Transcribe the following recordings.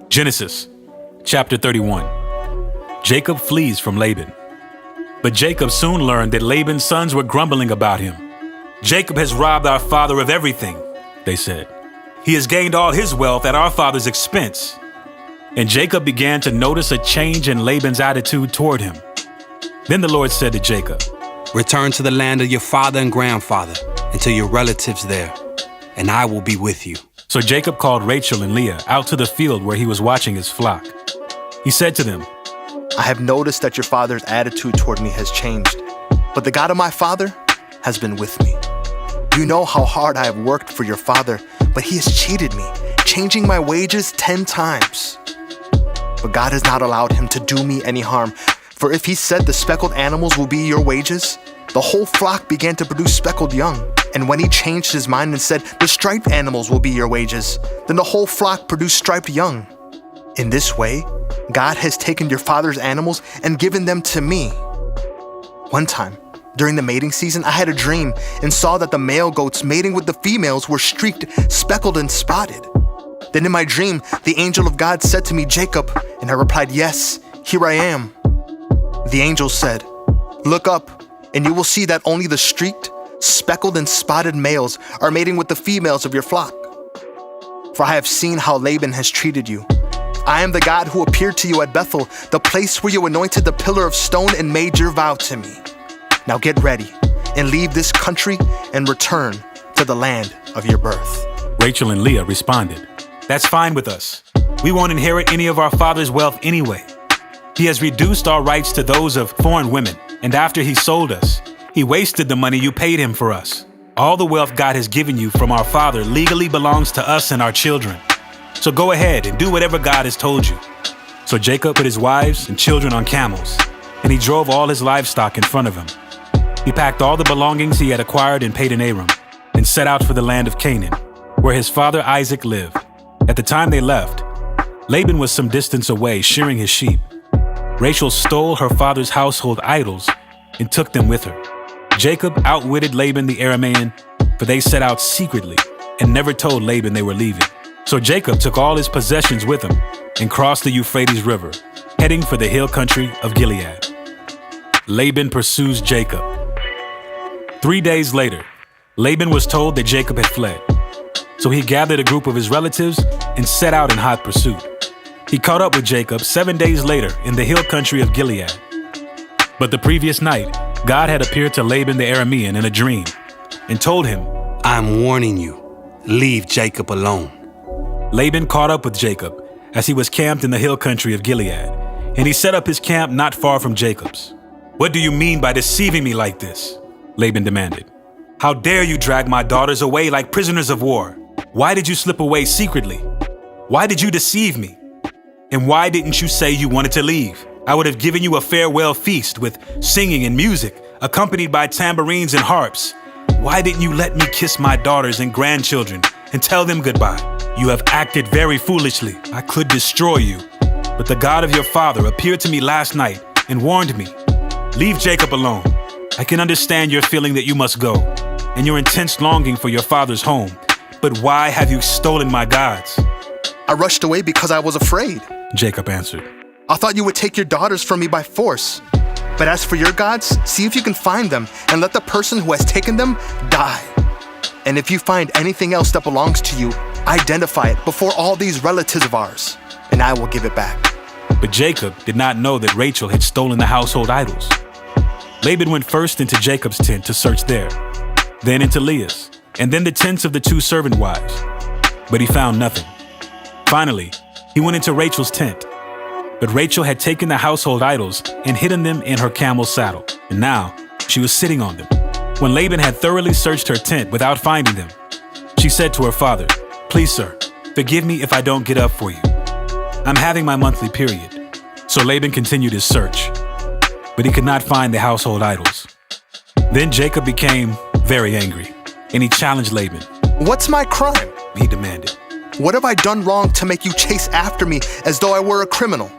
Genesis chapter 31. Jacob flees from Laban. But Jacob soon learned that Laban's sons were grumbling about him. "Jacob has robbed our father of everything," they said. "He has gained all his wealth at our father's expense." And Jacob began to notice a change in Laban's attitude toward him. Then the Lord said to Jacob, "Return to the land of your father and grandfather and to your relatives there, and I will be with you." So Jacob called Rachel and Leah out to the field where he was watching his flock. He said to them, "I have noticed that your father's attitude toward me has changed, but the God of my father has been with me. You know how hard I have worked for your father, but he has cheated me, changing my wages 10 times. But God has not allowed him to do me any harm, for if he said the speckled animals will be your wages, the whole flock began to produce speckled young. And when he changed his mind and said the striped animals will be your wages, then the whole flock produced striped young. In this way, God has taken your father's animals and given them to me. One time, during the mating season, I had a dream and saw that the male goats mating with the females were streaked, speckled, and spotted. Then in my dream, the angel of God said to me, 'Jacob,' and I replied, 'Yes, here I am.' The angel said, 'Look up, and you will see that only the streaked, speckled, and spotted males are mating with the females of your flock. For I have seen how Laban has treated you. I am the God who appeared to you at Bethel, the place where you anointed the pillar of stone and made your vow to me. Now get ready and leave this country and return to the land of your birth.'" Rachel and Leah responded, "That's fine with us. We won't inherit any of our father's wealth anyway. He has reduced our rights to those of foreign women, and after he sold us, he wasted the money you paid him for us. All the wealth God has given you from our father legally belongs to us and our children. So go ahead and do whatever God has told you." So Jacob put his wives and children on camels, and he drove all his livestock in front of him. He packed all the belongings he had acquired in Padan Aram and set out for the land of Canaan, where his father Isaac lived. At the time they left, Laban was some distance away shearing his sheep. Rachel stole her father's household idols and took them with her. Jacob outwitted Laban the Aramean, for they set out secretly and never told Laban they were leaving. So Jacob took all his possessions with him and crossed the Euphrates River, heading for the hill country of Gilead. Laban pursues Jacob. 3 days later, Laban was told that Jacob had fled. So he gathered a group of his relatives and set out in hot pursuit. He caught up with Jacob 7 days later in the hill country of Gilead. But the previous night, God had appeared to Laban the Aramean in a dream and told him, "I'm warning you, leave Jacob alone." Laban caught up with Jacob as he was camped in the hill country of Gilead, and he set up his camp not far from Jacob's. "What do you mean by deceiving me like this?" Laban demanded. "How dare you drag my daughters away like prisoners of war? Why did you slip away secretly? Why did you deceive me? And why didn't you say you wanted to leave? I would have given you a farewell feast with singing and music, accompanied by tambourines and harps. Why didn't you let me kiss my daughters and grandchildren and tell them goodbye? You have acted very foolishly. I could destroy you. But the God of your father appeared to me last night and warned me, 'Leave Jacob alone.' I can understand your feeling that you must go, and your intense longing for your father's home. But why have you stolen my gods?" "I rushed away because I was afraid," Jacob answered. "I thought you would take your daughters from me by force. But as for your gods, see if you can find them, and let the person who has taken them die. And if you find anything else that belongs to you, identify it before all these relatives of ours, and I will give it back." But Jacob did not know that Rachel had stolen the household idols. Laban went first into Jacob's tent to search there, then into Leah's, and then the tents of the 2 servant wives. But he found nothing. Finally, he went into Rachel's tent. But Rachel had taken the household idols and hidden them in her camel's saddle, and now she was sitting on them. When Laban had thoroughly searched her tent without finding them, she said to her father, "Please, sir, forgive me if I don't get up for you. I'm having my monthly period." So Laban continued his search, but he could not find the household idols. Then Jacob became very angry, and he challenged Laban. "What's my crime?" he demanded. "What have I done wrong to make you chase after me as though I were a criminal?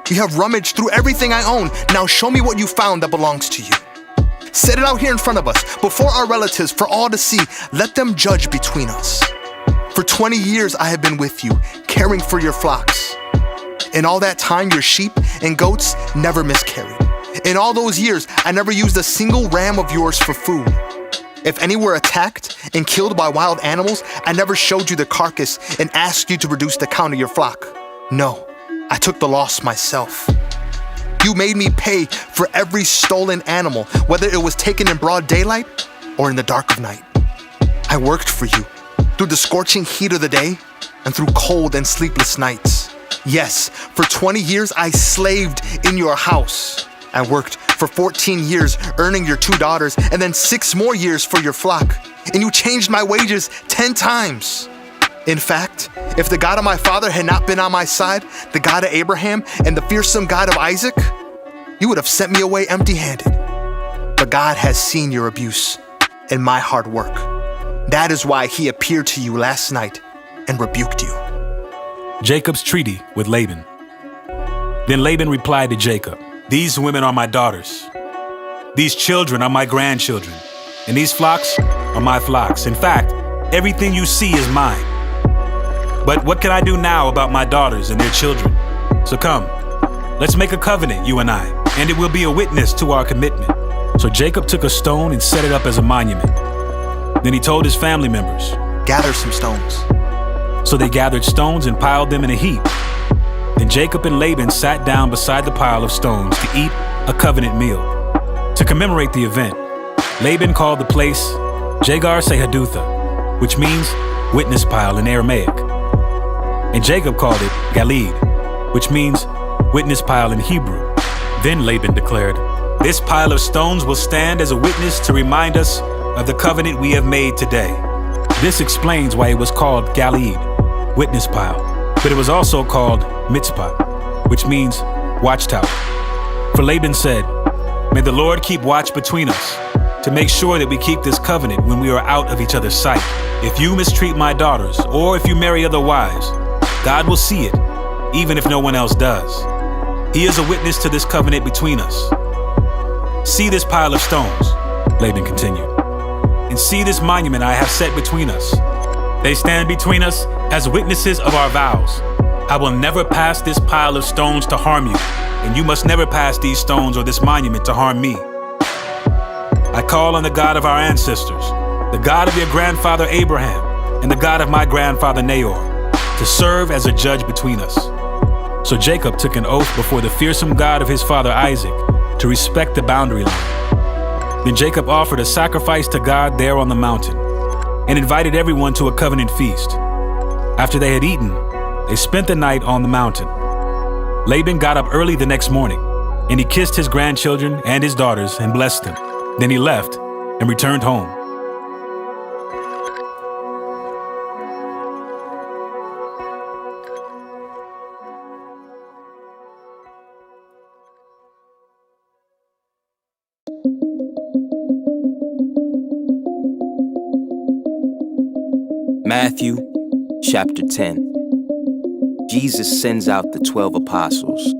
You have rummaged through everything I own. Now show me what you found that belongs to you. Set it out here in front of us, before our relatives, for all to see. Let them judge between us. For 20 years I have been with you, caring for your flocks. In all that time, your sheep and goats never miscarried. In all those years, I never used a single ram of yours for food. If any were attacked and killed by wild animals, I never showed you the carcass and asked you to reduce the count of your flock. No, I took the loss myself. You made me pay for every stolen animal, whether it was taken in broad daylight or in the dark of night. I worked for you through the scorching heat of the day and through cold and sleepless nights. Yes, for 20 years I slaved in your house. I worked for 14 years earning your 2 daughters and then 6 more years for your flock. And you changed my wages 10 times. In fact, if the God of my father had not been on my side, the God of Abraham and the fearsome God of Isaac, you would have sent me away empty-handed. But God has seen your abuse and my hard work. That is why he appeared to you last night and rebuked you. Jacob's treaty with Laban. Then Laban replied to Jacob, "These women are my daughters. These children are my grandchildren. And these flocks are my flocks. In fact, everything you see is mine. But what can I do now about my daughters and their children? So come, let's make a covenant, you and I, and it will be a witness to our commitment." So Jacob took a stone and set it up as a monument. Then he told his family members, "Gather some stones." So they gathered stones and piled them in a heap. Then Jacob and Laban sat down beside the pile of stones to eat a covenant meal. To commemorate the event, Laban called the place Jegar-Sahadutha, which means witness pile in Aramaic. And Jacob called it Galeed, which means witness pile in Hebrew. Then Laban declared, "This pile of stones will stand as a witness to remind us of the covenant we have made today." This explains why it was called Galeed, witness pile, but it was also called Mitzpah, which means watchtower. For Laban said, "May the Lord keep watch between us, to make sure that we keep this covenant when we are out of each other's sight. If you mistreat my daughters, or if you marry other wives, God will see it, even if no one else does. He is a witness to this covenant between us. See this pile of stones," Laban continued, "and see this monument I have set between us. They stand between us as witnesses of our vows. I will never pass this pile of stones to harm you, and you must never pass these stones or this monument to harm me. I call on the God of our ancestors, the God of your grandfather Abraham, and the God of my grandfather Nahor, to serve as a judge between us." So Jacob took an oath before the fearsome God of his father Isaac to respect the boundary line. Then Jacob offered a sacrifice to God there on the mountain and invited everyone to a covenant feast. After they had eaten, they spent the night on the mountain. Laban got up early the next morning, and he kissed his grandchildren and his daughters and blessed them. Then he left and returned home. Matthew chapter 10. Jesus sends out the 12 apostles.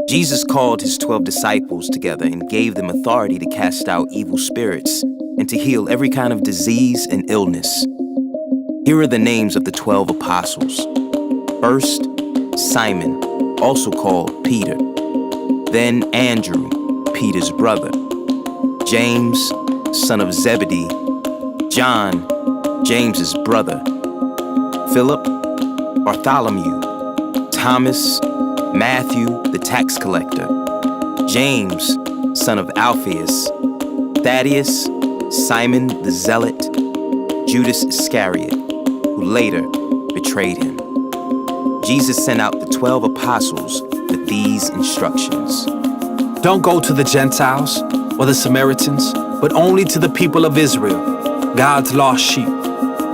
Jesus called his 12 disciples together and gave them authority to cast out evil spirits and to heal every kind of disease and illness. Here are the names of the 12 apostles. First, Simon, also called Peter. Then Andrew, Peter's brother. James, son of Zebedee. John, James's brother. Philip, Bartholomew. Thomas, Matthew, the tax collector. James, son of Alphaeus. Thaddeus, Simon the Zealot. Judas Iscariot, who later betrayed him. Jesus sent out the 12 apostles with these instructions. Don't go to the Gentiles or the Samaritans, but only to the people of Israel, God's lost sheep.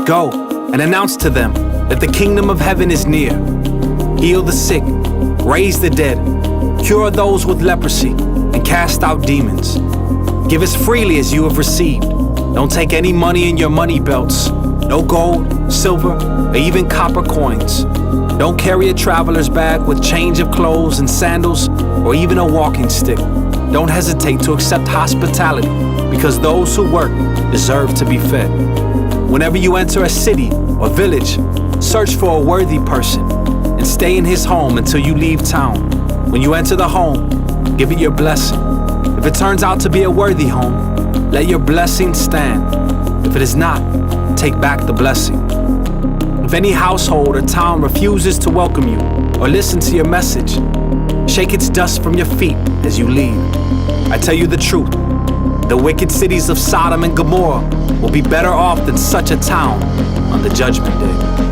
Go and announce to them that the kingdom of heaven is near. Heal the sick, raise the dead, cure those with leprosy, and cast out demons. Give as freely as you have received. Don't take any money in your money belts. No gold, silver, or even copper coins. Don't carry a traveler's bag with change of clothes and sandals, or even a walking stick. Don't hesitate to accept hospitality, because those who work deserve to be fed. Whenever you enter a city or village, search for a worthy person and Stay in his home until you leave town. When you enter the home, give it your blessing. If it turns out to be a worthy home, let your blessing stand. If it is not, take back the blessing. If any household or town refuses to welcome you or listen to your message, shake its dust from your feet as you leave. I tell you the truth, the wicked cities of Sodom and Gomorrah will be better off than such a town on the judgment day.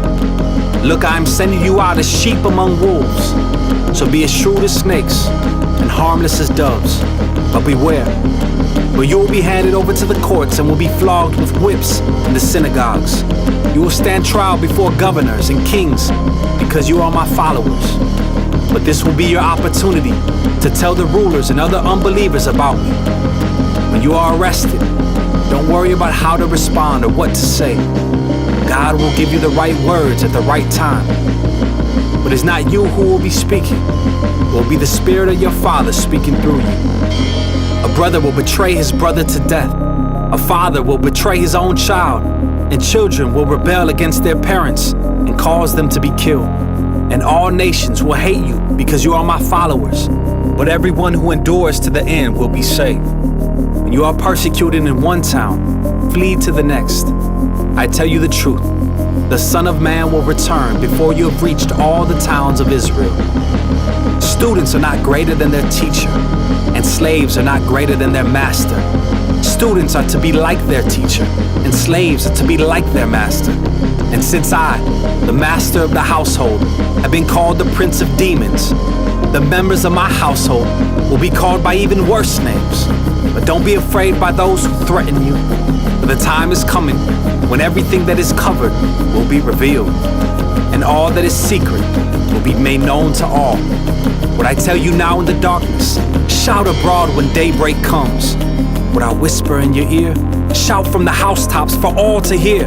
Look, I am sending you out as sheep among wolves, so be as shrewd as snakes and harmless as doves. But beware, for you will be handed over to the courts and will be flogged with whips in the synagogues. You will stand trial before governors and kings because you are my followers. But this will be your opportunity to tell the rulers and other unbelievers about me. When you are arrested, don't worry about how to respond or what to say. God will give you the right words at the right time. But it's not you who will be speaking. It will be the Spirit of your Father speaking through you. A brother will betray his brother to death. A father will betray his own child. And children will rebel against their parents and cause them to be killed. And all nations will hate you because you are my followers. But everyone who endures to the end will be saved. When you are persecuted in one town, flee to the next. I tell you the truth, the Son of Man will return before you have reached all the towns of Israel. Students are not greater than their teacher, and slaves are not greater than their master. Students are to be like their teacher, and slaves are to be like their master. And since I, the master of the household, have been called the prince of demons, the members of my household will be called by even worse names. But don't be afraid by those who threaten you, for the time is coming when everything that is covered will be revealed, and all that is secret will be made known to all. What I tell you now in the darkness, shout abroad when daybreak comes. What I whisper in your ear, shout from the housetops for all to hear.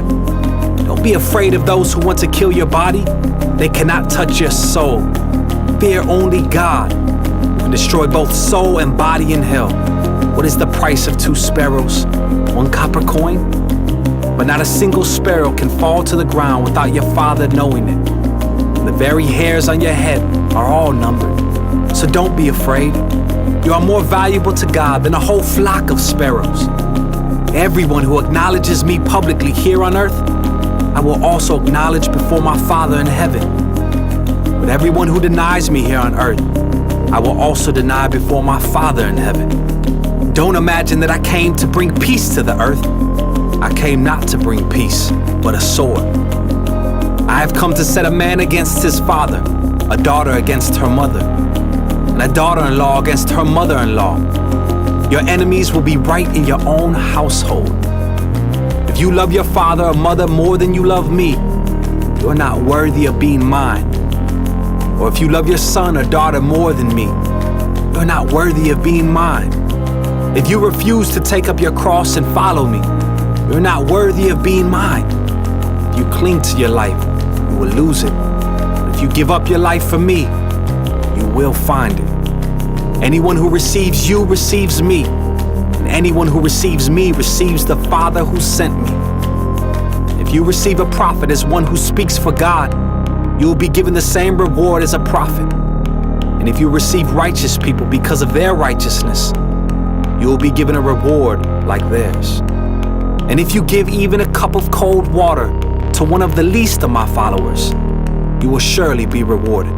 Don't be afraid of those who want to kill your body. They cannot touch your soul. Fear only God, who can destroy both soul and body in hell. What is the price of 2 sparrows? 1 copper coin? But not a single sparrow can fall to the ground without your Father knowing it. And the very hairs on your head are all numbered. So don't be afraid. You are more valuable to God than a whole flock of sparrows. Everyone who acknowledges me publicly here on earth, I will also acknowledge before my Father in heaven. But everyone who denies me here on earth, I will also deny before my Father in heaven. Don't imagine that I came to bring peace to the earth. I came not to bring peace, but a sword. I have come to set a man against his father, a daughter against her mother, and a daughter-in-law against her mother-in-law. Your enemies will be right in your own household. If you love your father or mother more than you love me, you are not worthy of being mine. Or if you love your son or daughter more than me, you are not worthy of being mine. If you refuse to take up your cross and follow me, you're not worthy of being mine. If you cling to your life, you will lose it. But if you give up your life for me, you will find it. Anyone who receives you receives me, and anyone who receives me receives the Father who sent me. If you receive a prophet as one who speaks for God, you will be given the same reward as a prophet. And if you receive righteous people because of their righteousness, you will be given a reward like theirs. And if you give even a cup of cold water to one of the least of my followers, you will surely be rewarded.